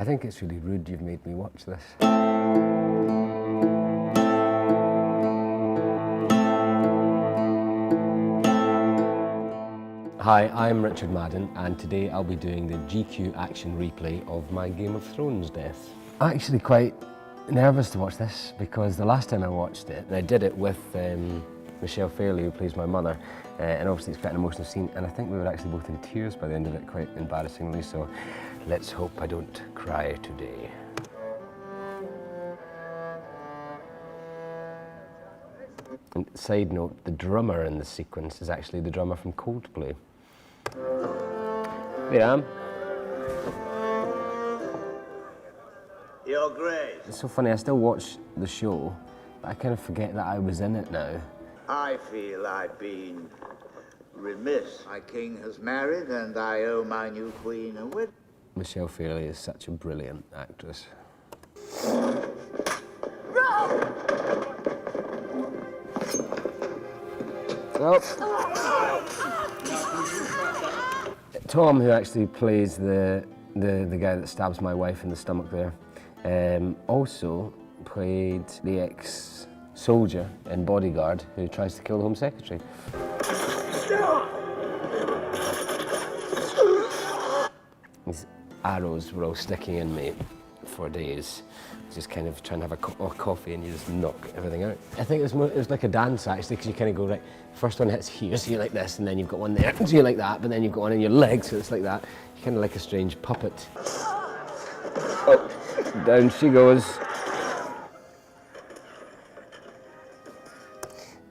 I think it's really rude you've made me watch this. Hi, I'm Richard Madden, and today I'll be doing the GQ action replay of my Game of Thrones death. I'm actually quite nervous to watch this because the last time I watched it, I did it with Michelle Fairley, who plays my mother, and obviously it's quite an emotional scene, and I think we were actually both in tears by the end of it, quite embarrassingly, so let's hope I don't cry today. And side note, the drummer in this sequence is actually the drummer from Coldplay. There I am. You're great. It's so funny, I still watch the show, but I kind of forget that I was in it now. I feel I've been remiss. My king has married and I owe my new queen a wedding. Michelle Fairley is such a brilliant actress. So, Tom, who actually plays the guy that stabs my wife in the stomach there, also played the ex-soldier in Bodyguard who tries to kill the Home Secretary. These arrows were all sticking in me for days. Just kind of trying to have a cup of coffee and you just knock everything out. I think it was like a dance actually, because you kind of go, right, first one hits here, so you're like this, and then you've got one there, so you're like that, but then you've got one in your leg, so it's like that. You're kind of like a strange puppet. Oh, down she goes.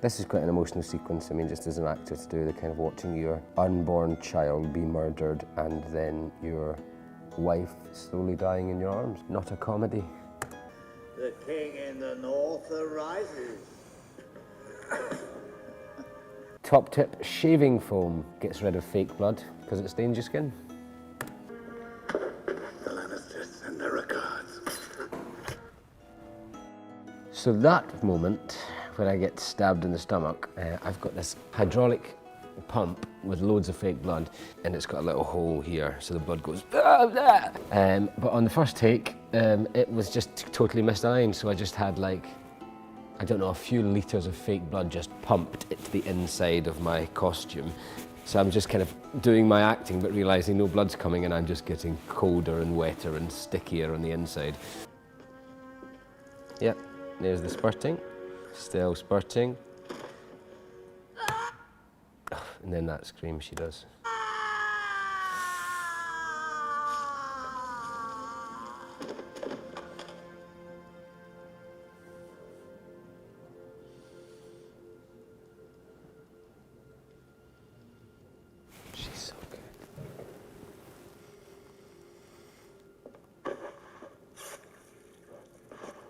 This is quite an emotional sequence, I mean, just as an actor to do, the kind of watching your unborn child be murdered and then your wife slowly dying in your arms. Not a comedy. The king in the north arises. Top tip, shaving foam gets rid of fake blood because it stains your skin. The Lannisters send their regards. So that moment where I get stabbed in the stomach, I've got this hydraulic pump with loads of fake blood, and it's got a little hole here, so the blood goes but on the first take, it was just totally misaligned, so I just had like, I don't know, a few litres of fake blood just pumped into the inside of my costume. So I'm just kind of doing my acting but realising no blood's coming and I'm just getting colder and wetter and stickier on the inside. Yep, there's the spurting, still spurting. And then that scream she does. She's so good.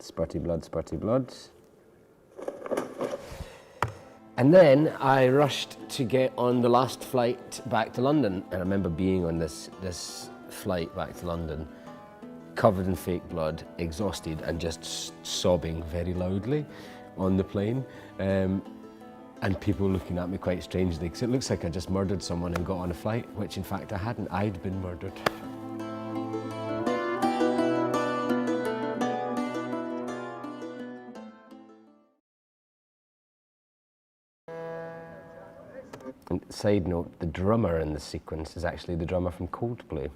Spurty blood, spurty blood. And then I rushed to get on the last flight back to London. And I remember being on this flight back to London, covered in fake blood, exhausted, and just sobbing very loudly on the plane. And people looking at me quite strangely, because it looks like I just murdered someone and got on a flight, which in fact I hadn't, I'd been murdered. And side note, the drummer in this sequence is actually the drummer from Coldplay.